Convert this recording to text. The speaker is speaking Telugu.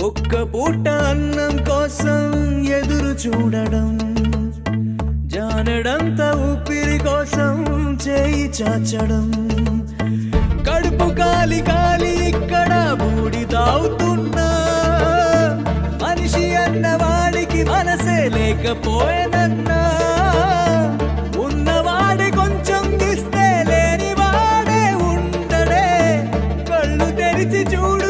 ఒక్క పూట అన్నం కోసం ఎదురు చూడడం, జానడంత ఊపిరి కోసం చేయి చాచడం, కడుపు కాలి కాలి ఇక్కడ బూడి తాగుతున్నా, మనిషి అన్నవాడికి మనసే లేకపోయేనన్నా, ఉన్నవాడి కొంచెం ఇస్తే లేని వాడే ఉండడే, కళ్ళు తెరిచి చూడు